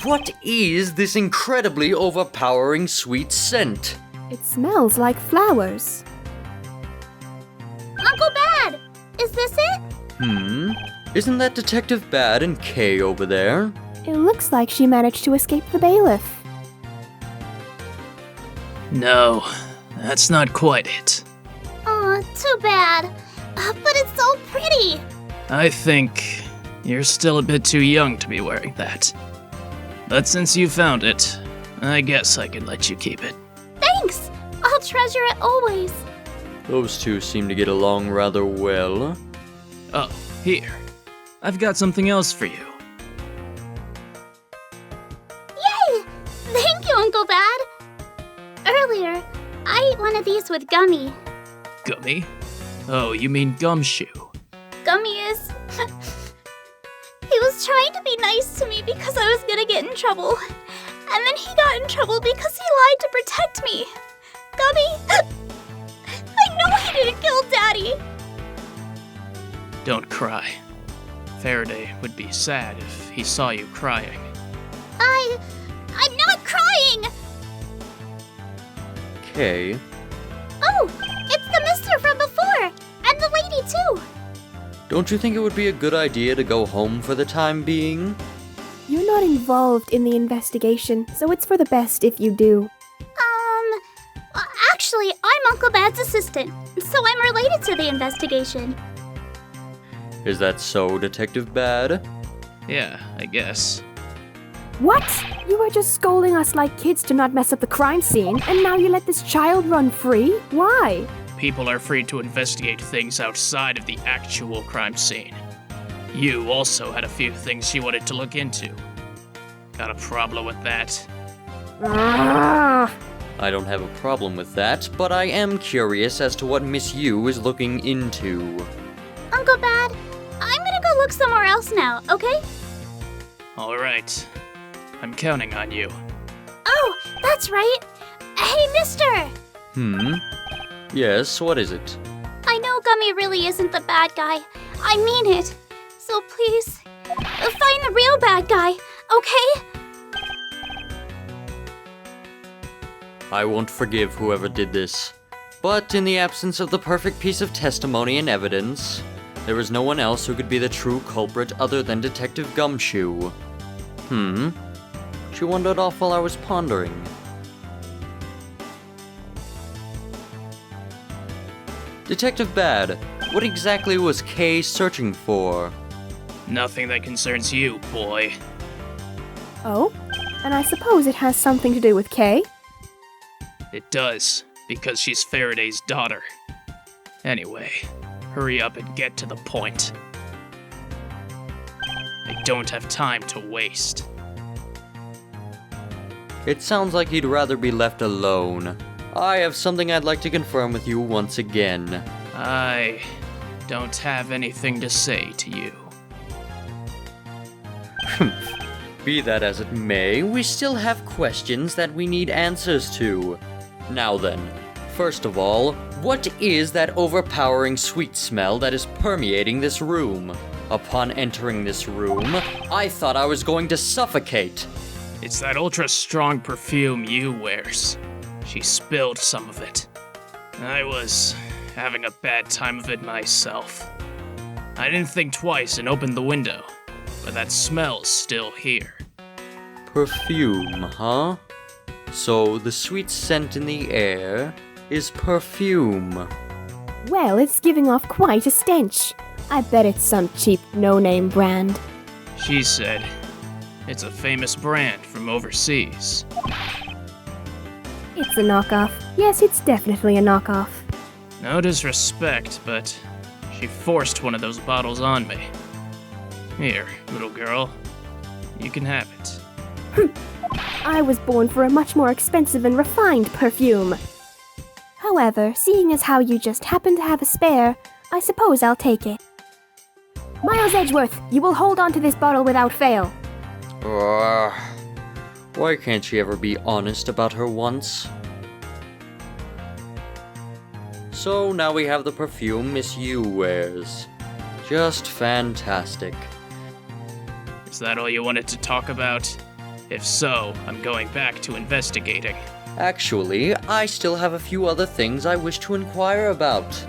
What is this incredibly overpowering sweet scent? It smells like flowers. Uncle Bad! Is this it? Isn't that Detective Bad and Kay over there? It looks like she managed to escape the bailiff. No, that's not quite it. Aw, too bad. But it's so pretty. I think you're still a bit too young to be wearing that. But since you found it, I guess I can let you keep it. Thanks! I'll treasure it always. Those two seem to get along rather well. Oh, here. I've got something else for you. Yay! Thank you, Uncle Bad. Earlier, I ate one of these with Gummy. Gummy? Oh, you mean Gumshoe. Gummy is... He was trying to be nice to me because I was gonna get in trouble. And then he got in trouble because he lied to protect me. Gummy... I know he didn't kill Daddy. Don't cry. Faraday would be sad if he saw you crying. I'm not crying! Kay, Oh, it's the mister from before! And the lady too! don't you think it would be a good idea to go home for the time being? You're not involved in the investigation, so it's for the best if you do. Actually, I'm Uncle Bad's assistant, so I'm related to the investigation. Is that so, Detective Bad? Yeah, I guess. What? You were just scolding us like kids to not mess up the crime scene, and now you let this child run free? Why? People are free to investigate things outside of the actual crime scene. You also had a few things you wanted to look into. Got a problem with that? I don't have a problem with that, but I am curious as to what Miss Yew is looking into. Uncle Bad, I'm gonna go look somewhere else now, okay? Alright. I'm counting on you. Oh, that's right! Hey, mister! Yes, what is it? I know Gummy really isn't the bad guy. I mean it. So please, find the real bad guy, okay? I won't forgive whoever did this. But in the absence of the perfect piece of testimony and evidence, there is no one else who could be the true culprit other than Detective Gumshoe. She wandered off while I was pondering. Detective Bad, what exactly was Kay searching for? Nothing that concerns you, boy. Oh? And I suppose it has something to do with Kay? It does, because she's Faraday's daughter. Anyway, hurry up and get to the point. I don't have time to waste. It sounds like he'd rather be left alone. I have something I'd like to confirm with you once again. I don't have anything to say to you. Be that as it may, we still have questions that we need answers to. Now then, first of all, what is that overpowering sweet smell that is permeating this room? Upon entering this room, I thought I was going to suffocate. It's that ultra-strong perfume Yew wears. She spilled some of it. I was having a bad time of it myself. I didn't think twice and opened the window, but that smell's still here. Perfume, huh? So the sweet scent in the air is perfume. Well, it's giving off quite a stench. I bet it's some cheap no-name brand. She said it's a famous brand from overseas. It's a knockoff. Yes, it's definitely a knockoff. No disrespect, but she forced one of those bottles on me. Here, little girl. You can have it. I was born for a much more expensive and refined perfume. However, seeing as how you just happen to have a spare, I suppose I'll take it. Miles Edgeworth, you will hold on to this bottle without fail. Why can't she ever be honest about her once? So now we have the perfume Miss Yew wears. Just fantastic. Is that all you wanted to talk about? If so, I'm going back to investigating. Actually, I still have a few other things I wish to inquire about.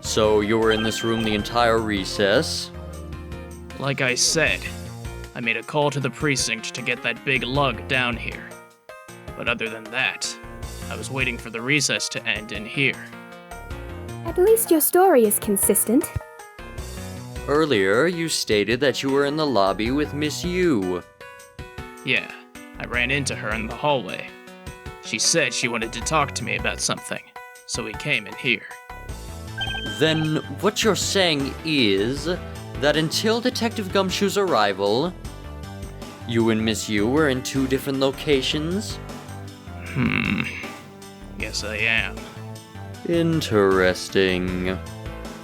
So, you were in this room the entire recess? Like I said, I made a call to the precinct to get that big lug down here. But other than that, I was waiting for the recess to end in here. At least your story is consistent. Earlier, you stated that you were in the lobby with Miss Yew. Yeah, I ran into her in the hallway. She said she wanted to talk to me about something, so we came in here. Then, what you're saying is that until Detective Gumshoe's arrival, you and Miss Yew were in two different locations? Yes, I am. Interesting.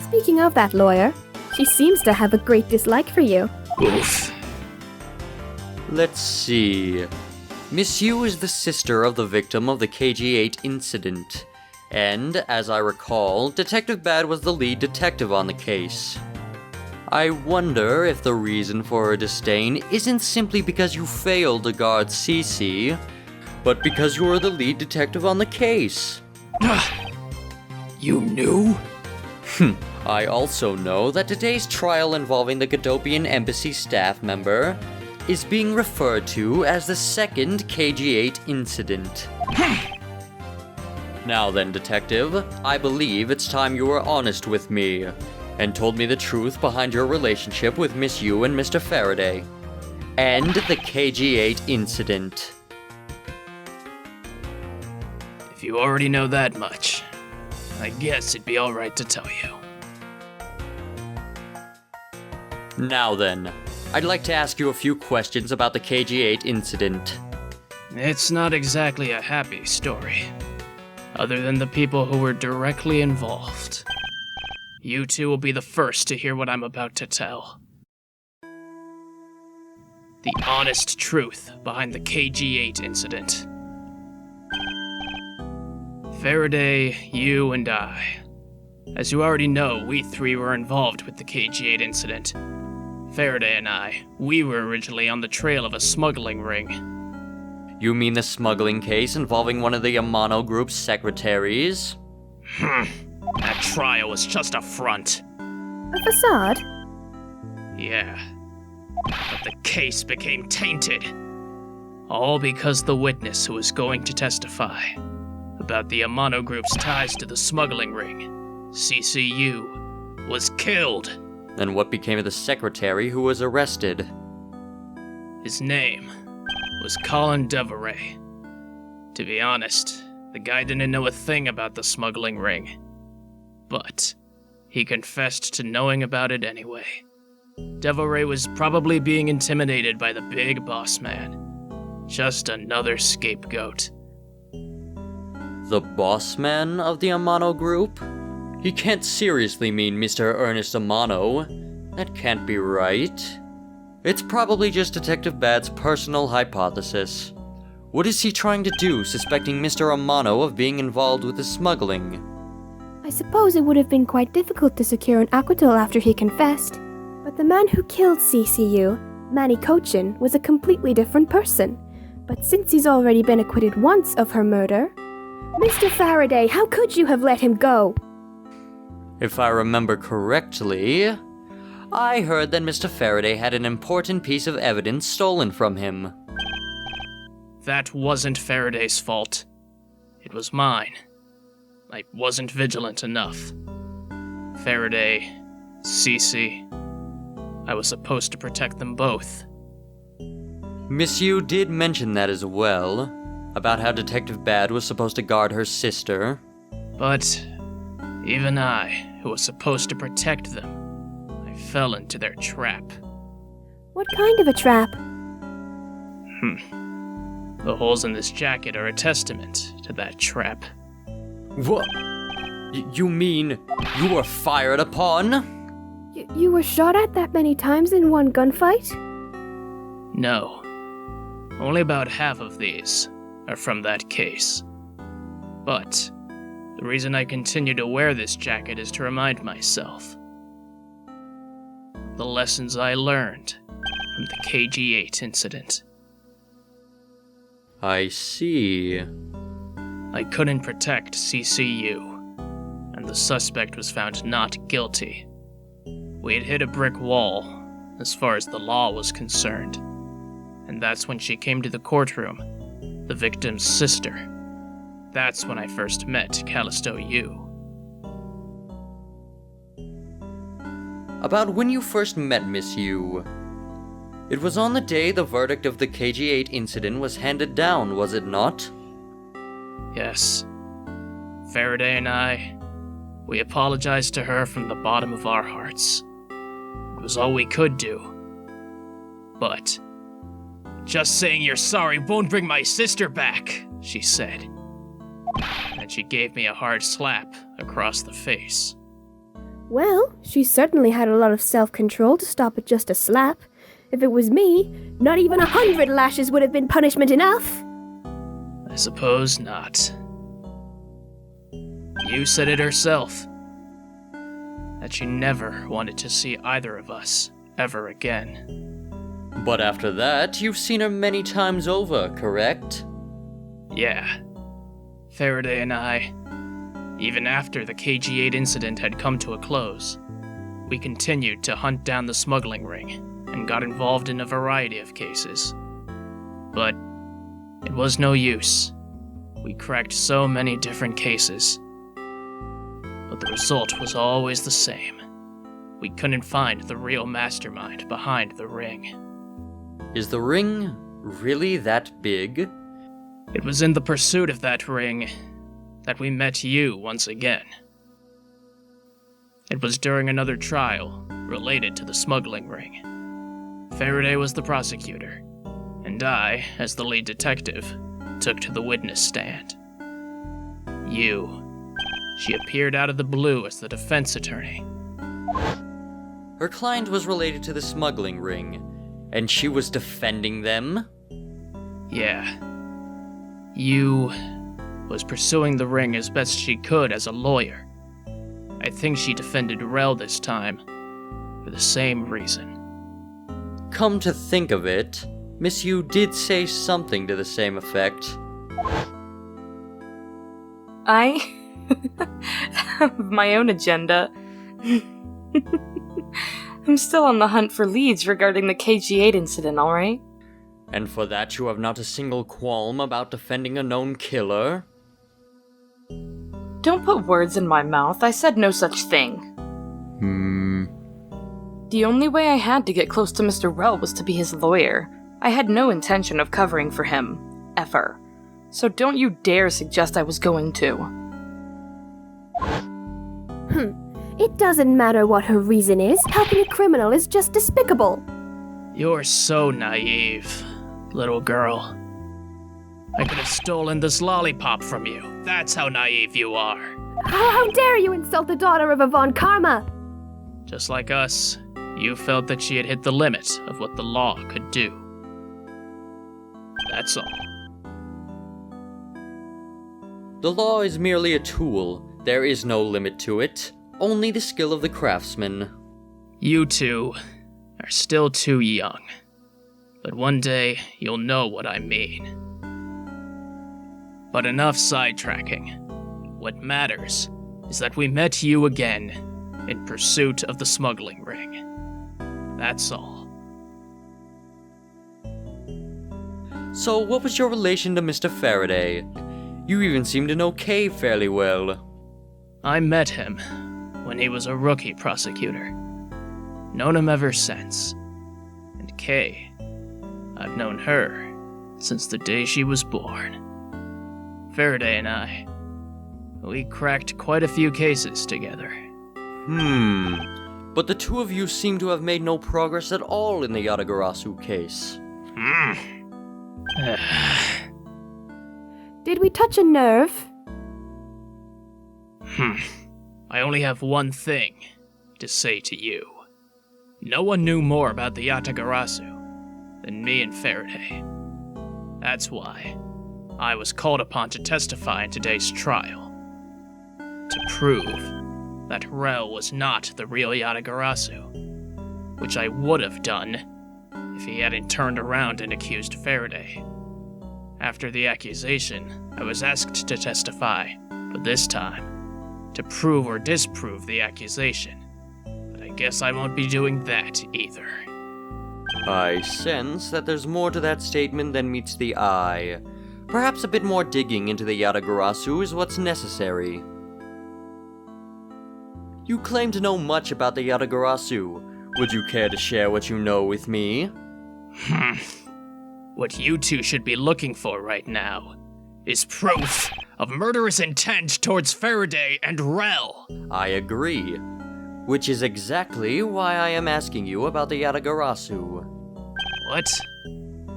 Speaking of that lawyer, she seems to have a great dislike for you. Oof. Let's see. Miss Yew is the sister of the victim of the KG-8 incident, and, as I recall, Detective Bad was the lead detective on the case. I wonder if the reason for her disdain isn't simply because you failed to guard Cece, but because you were the lead detective on the case. You knew? I also know that today's trial involving the Godopian Embassy staff member is being referred to as the second KG-8 incident. Now then, Detective, I believe it's time you were honest with me, and told me the truth behind your relationship with Miss Yew and Mr. Faraday. And the KG-8 incident. If you already know that much, I guess it'd be alright to tell you. Now then, I'd like to ask you a few questions about the KG-8 incident. It's not exactly a happy story, other than the people who were directly involved. You two will be the first to hear what I'm about to tell. The honest truth behind the KG-8 incident. Faraday, you, and I. As you already know, we three were involved with the KG-8 incident. Faraday and I, we were originally on the trail of a smuggling ring. You mean the smuggling case involving one of the Amano Group's secretaries? That trial was just a front. A facade? Yeah. But the case became tainted. All because the witness who was going to testify about the Amano Group's ties to the smuggling ring, CCU, was killed. Then what became of the secretary who was arrested? His name was Colin Deveray. To be honest, the guy didn't know a thing about the smuggling ring. But he confessed to knowing about it anyway. Deveray was probably being intimidated by the big boss man. Just another scapegoat. The boss man of the Amano Group? He can't seriously mean Mr. Ernest Amano. That can't be right. It's probably just Detective Bad's personal hypothesis. What is he trying to do, suspecting Mr. Amano of being involved with the smuggling? I suppose it would have been quite difficult to secure an acquittal after he confessed. But the man who killed CCU, Manny Cochin, was a completely different person. But since he's already been acquitted once of her murder... Mr. Faraday, how could you have let him go? If I remember correctly, I heard that Mr. Faraday had an important piece of evidence stolen from him. That wasn't Faraday's fault. It was mine. I wasn't vigilant enough. Faraday, Cece, I was supposed to protect them both. Miss Yew did mention that as well, about how Detective Bad was supposed to guard her sister. But even I, who was supposed to protect them, I fell into their trap. What kind of a trap? The holes in this jacket are a testament to that trap. What? You mean you were fired upon? You were shot at that many times in one gunfight? No. Only about half of these are from that case. But the reason I continue to wear this jacket is to remind myself. the lessons I learned from the KG-8 incident. I see. I couldn't protect CCU, and the suspect was found not guilty. We had hit a brick wall, as far as the law was concerned. And that's when she came to the courtroom, the victim's sister. That's when I first met Calisto Yew. About when you first met Miss Yew. It was on the day the verdict of the KG-8 incident was handed down, was it not? Yes. Faraday and we apologized to her from the bottom of our hearts. It was all we could do. But just saying you're sorry won't bring my sister back, she said. And she gave me a hard slap across the face. Well, she certainly had a lot of self-control to stop at just a slap. If it was me, not even 100 lashes would have been punishment enough. I suppose not. You said it herself. That she never wanted to see either of us ever again. But after that, you've seen her many times over, correct? Yeah. Faraday and even after the KG-8 incident had come to a close, we continued to hunt down the smuggling ring and got involved in a variety of cases. But it was no use. We cracked so many different cases. But the result was always the same. We couldn't find the real mastermind behind the ring. Is the ring really that big? It was in the pursuit of that ring that we met you once again. It was during another trial related to the smuggling ring. Faraday was the prosecutor, and I, as the lead detective, took to the witness stand. She appeared out of the blue as the defense attorney. Her client was related to the smuggling ring, and she was defending them? Yeah. You was pursuing the ring as best she could as a lawyer. I think she defended Rel this time for the same reason. Come to think of it, Miss Yew did say something to the same effect. I have my own agenda. I'm still on the hunt for leads regarding the KG-8 incident, alright? And for that you have not a single qualm about defending a known killer? Don't put words in my mouth. I said no such thing. The only way I had to get close to Mr. Rel was to be his lawyer. I had no intention of covering for him. Ever. So don't you dare suggest I was going to. It doesn't matter what her reason is. Helping a criminal is just despicable. You're so naive, little girl. I could have stolen this lollipop from you. That's how naive you are. How dare you insult the daughter of a Von Karma? Just like us, you felt that she had hit the limit of what the law could do. That's all. The law is merely a tool. There is no limit to it. Only the skill of the craftsman. You two are still too young. But one day, you'll know what I mean. But enough sidetracking. What matters is that we met you again in pursuit of the smuggling ring. That's all. So what was your relation to Mr. Faraday? You even seem to know Kay fairly well. I met him when he was a rookie prosecutor. Known him ever since. And Kay, I've known her since the day she was born. Faraday and we cracked quite a few cases together. But the two of you seem to have made no progress at all in the Yatagarasu case. Did we touch a nerve? I only have one thing to say to you. No one knew more about the Yatagarasu than me and Faraday. That's why I was called upon to testify in today's trial. To prove that Rel was not the real Yatagarasu. which I would have done if he hadn't turned around and accused Faraday. After the accusation, I was asked to testify, but this time, to prove or disprove the accusation. But I guess I won't be doing that either. I sense that there's more to that statement than meets the eye. Perhaps a bit more digging into the Yatagarasu is what's necessary. You claim to know much about the Yatagarasu. Would you care to share what you know with me? What you two should be looking for right now is proof of murderous intent towards Faraday and Rel. I agree. Which is exactly why I am asking you about the Yatagarasu. What?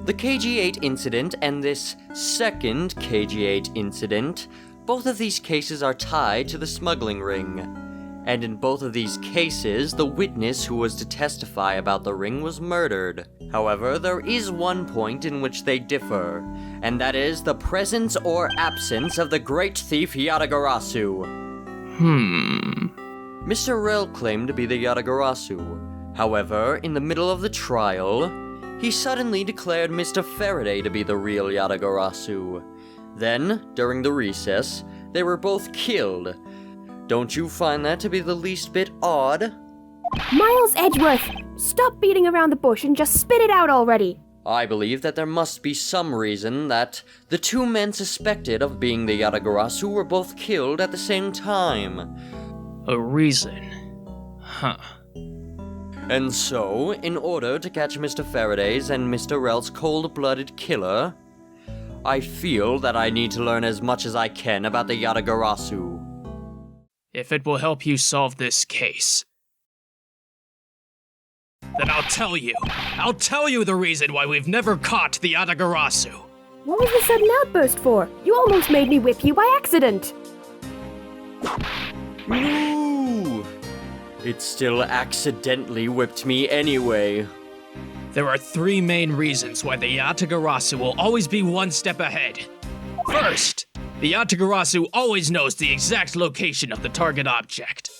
The KG-8 incident and this second KG-8 incident, both of these cases are tied to the smuggling ring. And in both of these cases, the witness who was to testify about the ring was murdered. However, there is one point in which they differ, and that is the presence or absence of the great thief Yatagarasu. Mr. Rel claimed to be the Yatagarasu. However, in the middle of the trial, he suddenly declared Mr. Faraday to be the real Yatagarasu. Then, during the recess, they were both killed. Don't you find that to be the least bit odd? Miles Edgeworth, stop beating around the bush and just spit it out already. I believe that there must be some reason that the two men suspected of being the Yatagarasu were both killed at the same time. A reason? Huh. And so, in order to catch Mr. Faraday's and Mr. Rel's cold-blooded killer, I feel that I need to learn as much as I can about the Yatagarasu. If it will help you solve this case, then I'll tell you. I'll tell you the reason why we've never caught the Yatagarasu. What was the sudden outburst for? You almost made me whip you by accident. Ooh! It still accidentally whipped me anyway. There are three main reasons why the Yatagarasu will always be one step ahead. First, the Yatagarasu always knows the exact location of the target object.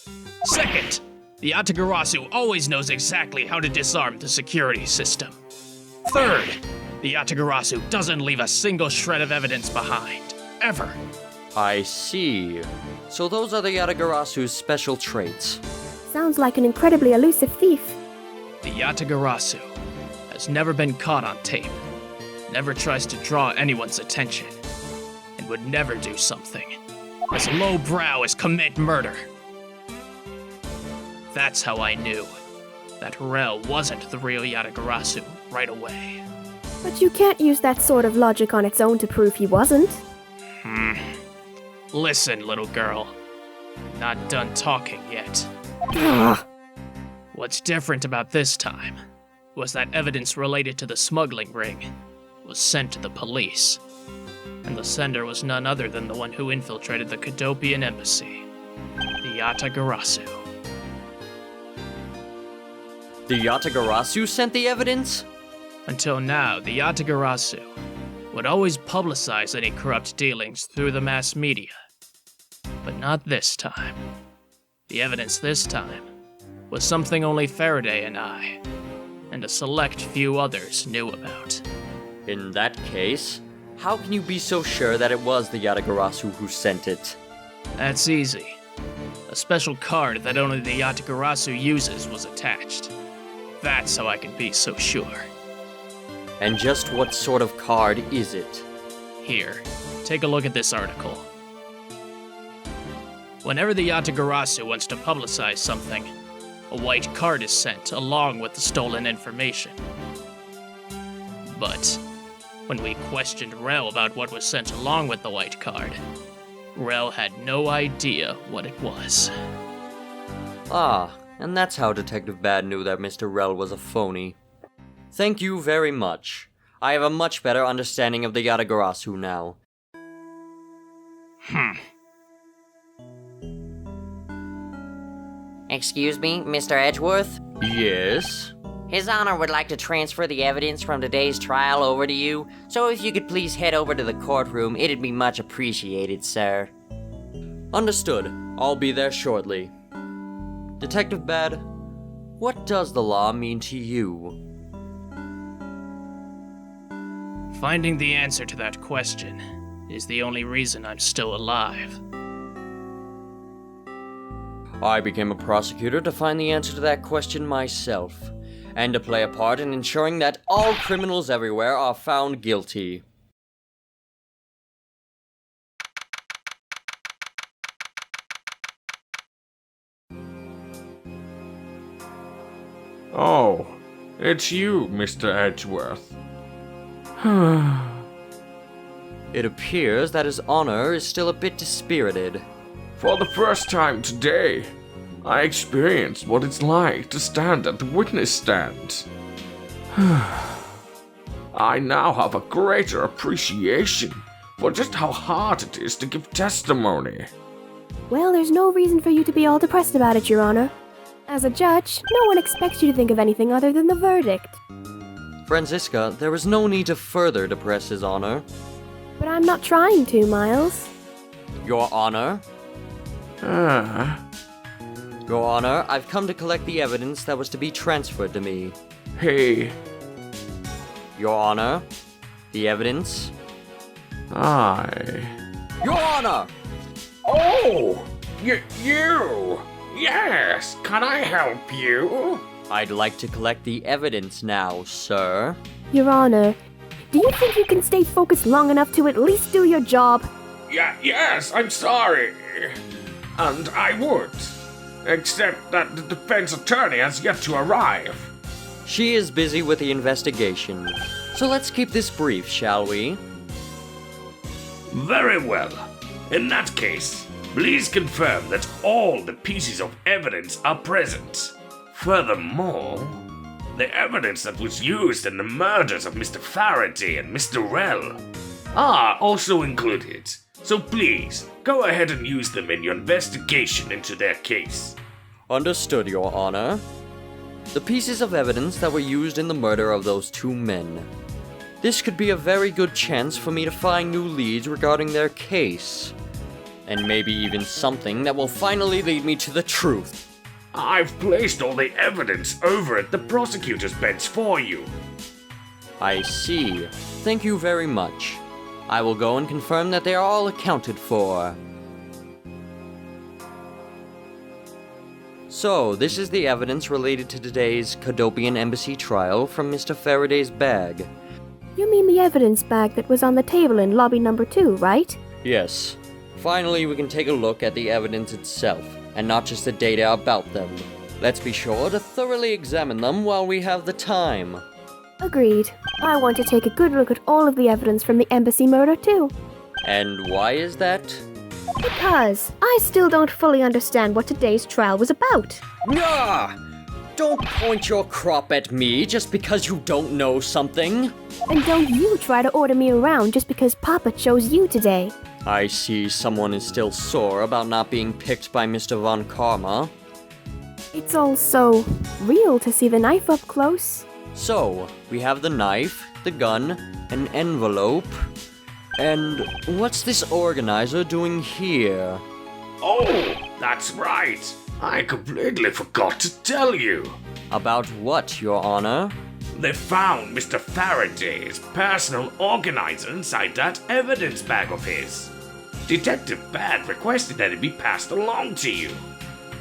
Second, the Yatagarasu always knows exactly how to disarm the security system. Third, the Yatagarasu doesn't leave a single shred of evidence behind, ever. I see. So those are the Yatagarasu's special traits. Sounds like an incredibly elusive thief. The Yatagarasu has never been caught on tape, never tries to draw anyone's attention, and would never do something as lowbrow as commit murder. That's how I knew that Rel wasn't the real Yatagarasu right away. But you can't use that sort of logic on its own to prove he wasn't. Listen, little girl. Not done talking yet. Ugh. What's different about this time was that evidence related to the smuggling ring was sent to the police. And the sender was none other than the one who infiltrated the Cadopian embassy, the Yatagarasu. The Yatagarasu sent the evidence? Until now, the Yatagarasu would always publicize any corrupt dealings through the mass media. But not this time. The evidence this time was something only Faraday and I, and a select few others knew about. In that case, how can you be so sure that it was the Yatagarasu who sent it? That's easy. A special card that only the Yatagarasu uses was attached. That's how I can be so sure. And just what sort of card is it? Here, take a look at this article. Whenever the Yatagarasu wants to publicize something, a white card is sent along with the stolen information. But when we questioned Rel about what was sent along with the white card, Rel had no idea what it was. Ah, and that's how Detective Bad knew that Mr. Rel was a phony. Thank you very much. I have a much better understanding of the Yatagarasu now. Excuse me, Mr. Edgeworth? Yes? His Honor would like to transfer the evidence from today's trial over to you, so if you could please head over to the courtroom, it'd be much appreciated, sir. Understood. I'll be there shortly. Detective Bad, what does the law mean to you? Finding the answer to that question is the only reason I'm still alive. I became a prosecutor to find the answer to that question myself, and to play a part in ensuring that all criminals everywhere are found guilty. Oh, it's you, Mr. Edgeworth. It appears that His Honor is still a bit dispirited. For the first time today, I experienced what it's like to stand at the witness stand. I now have a greater appreciation for just how hard it is to give testimony. Well, there's no reason for you to be all depressed about it, Your Honor. As a judge, no one expects you to think of anything other than the verdict. Franziska, there is no need to further depress His Honor. But I'm not trying to, Miles. Your Honor? Your Honor, I've come to collect the evidence that was to be transferred to me. Hey. Your Honor, the evidence. Your Honor! Oh! You! Yes! Can I help you? I'd like to collect the evidence now, sir. Your Honor, do you think you can stay focused long enough to at least do your job? Yes, I'm sorry. And I would. Except that the defense attorney has yet to arrive. She is busy with the investigation. So let's keep this brief, shall we? Very well. In that case, please confirm that all the pieces of evidence are present. Furthermore, the evidence that was used in the murders of Mr. Faraday and Mr. Rell are also included. So please, go ahead and use them in your investigation into their case. Understood, Your Honor. The pieces of evidence that were used in the murder of those two men. This could be a very good chance for me to find new leads regarding their case. And maybe even something that will finally lead me to the truth. I've placed all the evidence over at the prosecutor's bench for you. I see. Thank you very much. I will go and confirm that they are all accounted for. So, this is the evidence related to today's Cadopian Embassy trial from Mr. Faraday's bag. You mean the evidence bag that was on the table in lobby number 2, right? Yes. Finally, we can take a look at the evidence itself, and not just the data about them. Let's be sure to thoroughly examine them while we have the time. Agreed. I want to take a good look at all of the evidence from the embassy murder, too. And why is that? Because I still don't fully understand what today's trial was about. Nah! Don't point your crop at me just because you don't know something. And don't you try to order me around just because Papa chose you today. I see someone is still sore about not being picked by Mr. Von Karma. It's all so real to see the knife up close. So, we have the knife, the gun, an envelope, and what's this organizer doing here? Oh, that's right. I completely forgot to tell you. About what, Your Honor? They found Mr. Faraday's personal organizer inside that evidence bag of his. Detective Bad requested that it be passed along to you.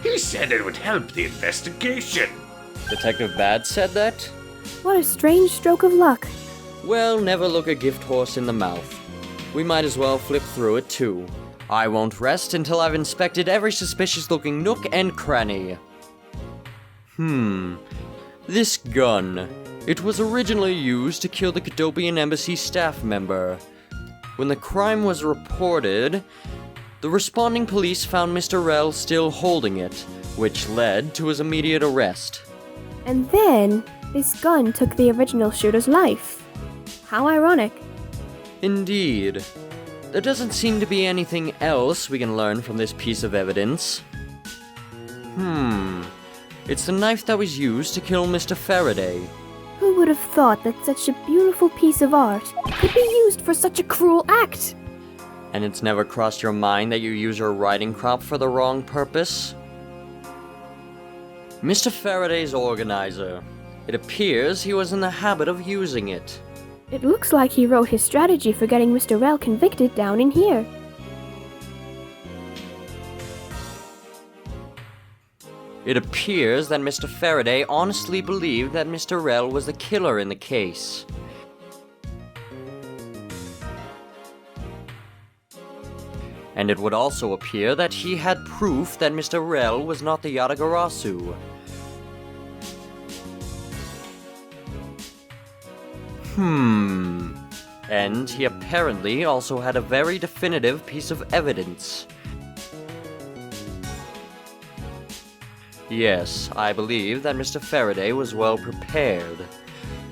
He said it would help the investigation. Detective Bad said that? What a strange stroke of luck. Well, never look a gift horse in the mouth. We might as well flip through it too. I won't rest until I've inspected every suspicious-looking nook and cranny. This gun. It was originally used to kill the Cadopian Embassy staff member. When the crime was reported, the responding police found Mr. Rell still holding it, which led to his immediate arrest. And then, this gun took the original shooter's life. How ironic. Indeed. There doesn't seem to be anything else we can learn from this piece of evidence. It's the knife that was used to kill Mr. Faraday. Who would have thought that such a beautiful piece of art could be used for such a cruel act? And it's never crossed your mind that you use your riding crop for the wrong purpose? Mr. Faraday's organizer. It appears he was in the habit of using it. It looks like he wrote his strategy for getting Mr. Rel convicted down in here. It appears that Mr. Faraday honestly believed that Mr. Rel was the killer in the case. And it would also appear that he had proof that Mr. Rel was not the Yatagarasu. And he apparently also had a very definitive piece of evidence. Yes, I believe that Mr. Faraday was well prepared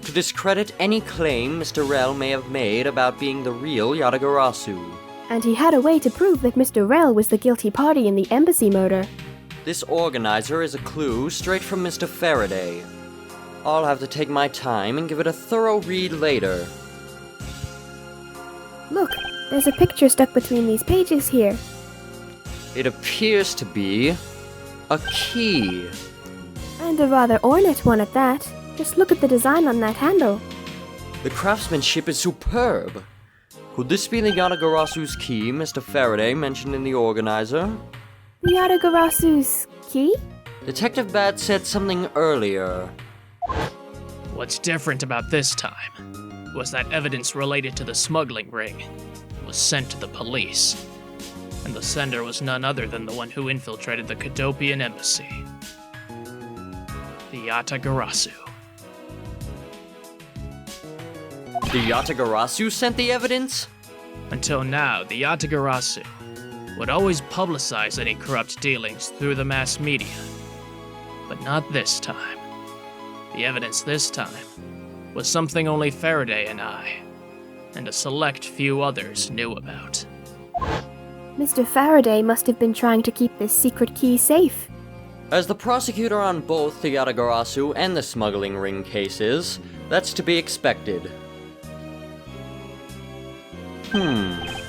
to discredit any claim Mr. Rel may have made about being the real Yatagarasu. And he had a way to prove that Mr. Rel was the guilty party in the embassy murder. This organizer is a clue straight from Mr. Faraday. I'll have to take my time and give it a thorough read later. Look, there's a picture stuck between these pages here. It appears to be a key. And a rather ornate one at that. Just look at the design on that handle. The craftsmanship is superb. Could this be the Yatagarasu's key Mr. Faraday mentioned in the organizer? The Yatagarasu's key? Detective Bad said something earlier. What's different about this time was that evidence related to the smuggling ring was sent to the police, and the sender was none other than the one who infiltrated the Cadopian embassy. The Yatagarasu. The Yatagarasu sent the evidence? Until now, the Yatagarasu would always publicize any corrupt dealings through the mass media. But not this time. The evidence this time was something only Faraday and I, and a select few others knew about. Mr. Faraday must have been trying to keep this secret key safe. As the prosecutor on both the Yatagarasu and the smuggling ring cases, that's to be expected.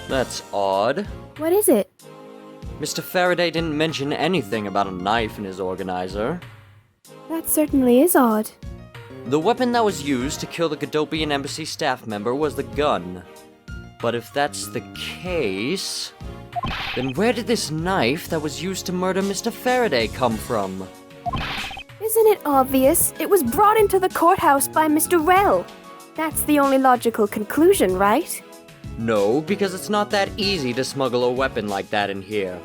That's odd. What is it? Mr. Faraday didn't mention anything about a knife in his organizer. That certainly is odd. The weapon that was used to kill the Cadopian embassy staff member was the gun. But if that's the case, then where did this knife that was used to murder Mr. Faraday come from? Isn't it obvious? It was brought into the courthouse by Mr. Rel. That's the only logical conclusion, right? No, because it's not that easy to smuggle a weapon like that in here.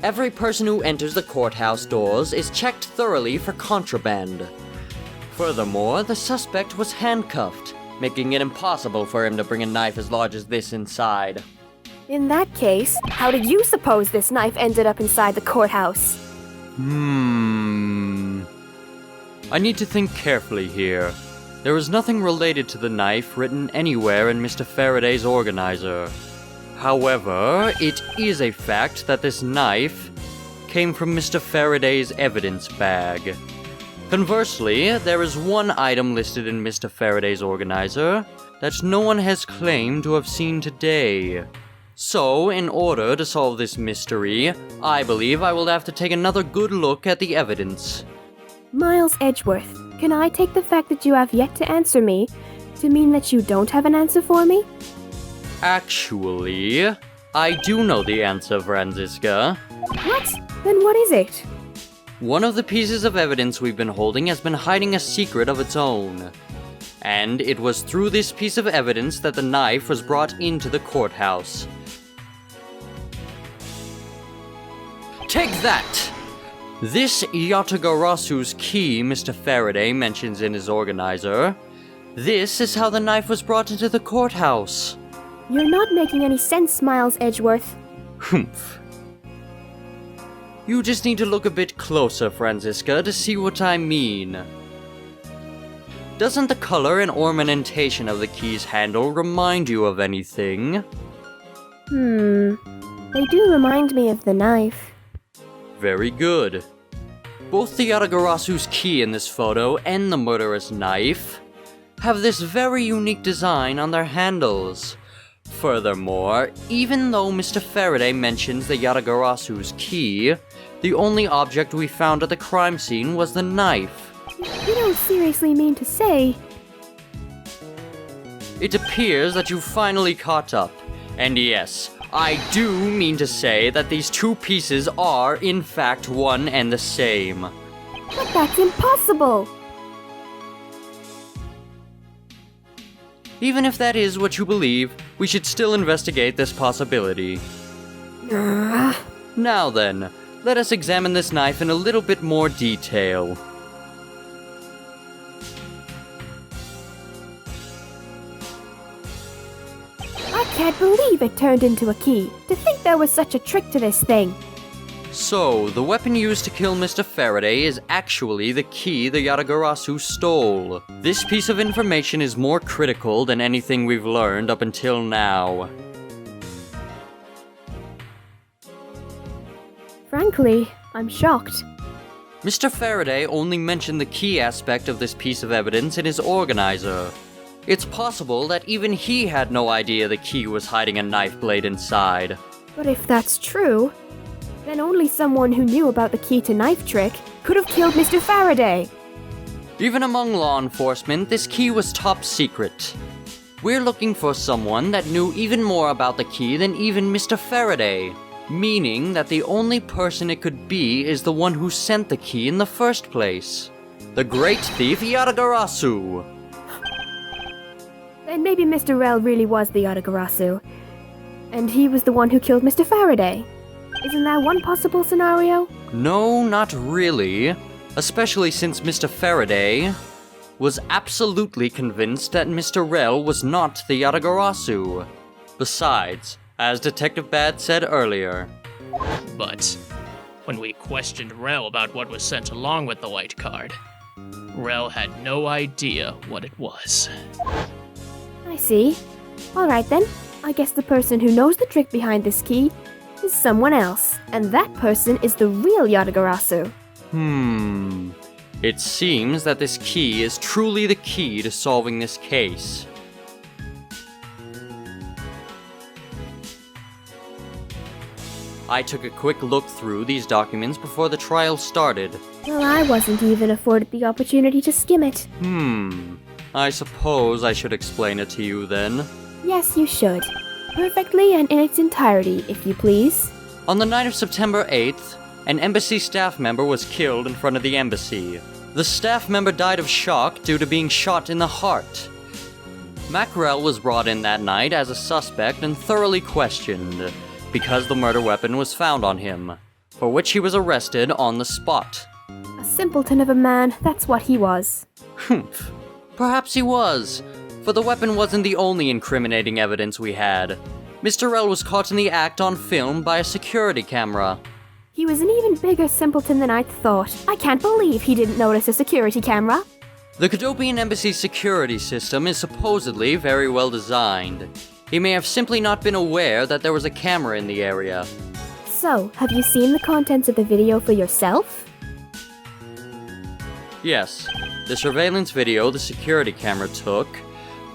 Every person who enters the courthouse doors is checked thoroughly for contraband. Furthermore, the suspect was handcuffed, making it impossible for him to bring a knife as large as this inside. In that case, how did you suppose this knife ended up inside the courthouse? I need to think carefully here. There was nothing related to the knife written anywhere in Mr. Faraday's organizer. However, it is a fact that this knife came from Mr. Faraday's evidence bag. Conversely, there is one item listed in Mr. Faraday's organizer that no one has claimed to have seen today. So, in order to solve this mystery, I believe I will have to take another good look at the evidence. Miles Edgeworth, can I take the fact that you have yet to answer me to mean that you don't have an answer for me? Actually, I do know the answer, Franziska. What? Then what is it? One of the pieces of evidence we've been holding has been hiding a secret of its own. And it was through this piece of evidence that the knife was brought into the courthouse. Take that! This Yatagarasu's key Mr. Faraday mentions in his organizer. This is how the knife was brought into the courthouse. You're not making any sense, Miles Edgeworth. Humph. You just need to look a bit closer, Franziska, to see what I mean. Doesn't the color and ornamentation of the key's handle remind you of anything? They do remind me of the knife. Very good. Both the Yatagarasu's key in this photo and the murderous knife have this very unique design on their handles. Furthermore, even though Mr. Faraday mentions the Yatagarasu's key, The only object we found at the crime scene was the knife. You don't seriously mean to say... It appears that you've finally caught up. And yes, I do mean to say that these two pieces are, in fact, one and the same. But that's impossible! Even if that is what you believe, we should still investigate this possibility. Now then, let us examine this knife in a little bit more detail. I can't believe it turned into a key. To think there was such a trick to this thing. So, the weapon used to kill Mr. Faraday is actually the key the Yatagarasu stole. This piece of information is more critical than anything we've learned up until now. Frankly, I'm shocked. Mr. Faraday only mentioned the key aspect of this piece of evidence in his organizer. It's possible that even he had no idea the key was hiding a knife blade inside. But if that's true, then only someone who knew about the key to knife trick could have killed Mr. Faraday. Even among law enforcement, this key was top secret. We're looking for someone that knew even more about the key than even Mr. Faraday, meaning that the only person it could be is the one who sent the key in the first place. The great thief Yatagarasu. Then maybe Mr. Rel really was the Yatagarasu, and he was the one who killed Mr. Faraday. Isn't that one possible scenario? No, not really. Especially since Mr. Faraday was absolutely convinced that Mr. Rel was not the Yatagarasu. Besides, as Detective Bad said earlier. But when we questioned Rel about what was sent along with the white card, Rel had no idea what it was. I see. Alright then, I guess the person who knows the trick behind this key is someone else, and that person is the real Yatagarasu. It seems that this key is truly the key to solving this case. I took a quick look through these documents before the trial started. Well, I wasn't even afforded the opportunity to skim it. I suppose I should explain it to you then. Yes, you should. Perfectly and in its entirety, if you please. On the night of September 8th, an embassy staff member was killed in front of the embassy. The staff member died of shock due to being shot in the heart. Mackerel was brought in that night as a suspect and thoroughly questioned, because the murder weapon was found on him, for which he was arrested on the spot. A simpleton of a man, that's what he was. Humph. Perhaps he was, for the weapon wasn't the only incriminating evidence we had. Mr. Rel was caught in the act on film by a security camera. He was an even bigger simpleton than I thought. I can't believe he didn't notice a security camera. The Cadopian Embassy's security system is supposedly very well designed. He may have simply not been aware that there was a camera in the area. So, have you seen the contents of the video for yourself? Yes, the surveillance video the security camera took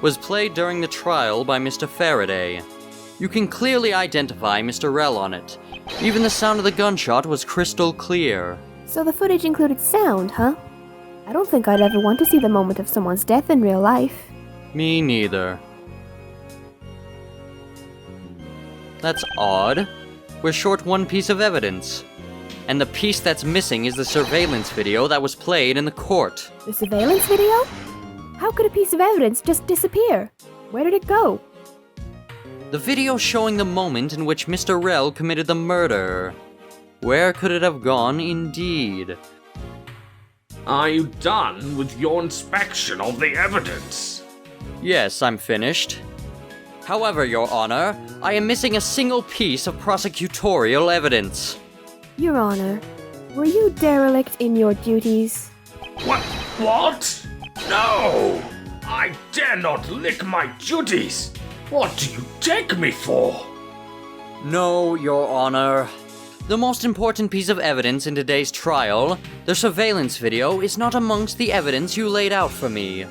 was played during the trial by Mr. Faraday. You can clearly identify Mr. Rel on it. Even the sound of the gunshot was crystal clear. So the footage included sound, huh? I don't think I'd ever want to see the moment of someone's death in real life. Me neither. That's odd. We're short one piece of evidence. And the piece that's missing is the surveillance video that was played in the court. The surveillance video? How could a piece of evidence just disappear? Where did it go? The video showing the moment in which Mr. Rel committed the murder. Where could it have gone, indeed? Are you done with your inspection of the evidence? Yes, I'm finished. However, Your Honor, I am missing a single piece of prosecutorial evidence. Your Honor, were you derelict in your duties? What? No! I dare not lick my duties! What do you take me for? No, Your Honor. The most important piece of evidence in today's trial, the surveillance video, is not amongst the evidence you laid out for me.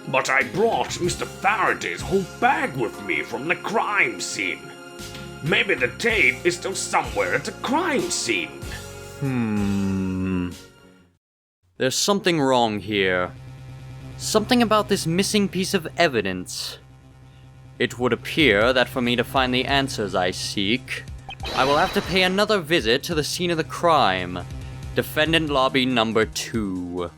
But I brought Mr. Faraday's whole bag with me from the crime scene. Maybe the tape is still somewhere at the crime scene. There's something wrong here. Something about this missing piece of evidence. It would appear that for me to find the answers I seek, I will have to pay another visit to the scene of the crime. Defendant lobby number 2.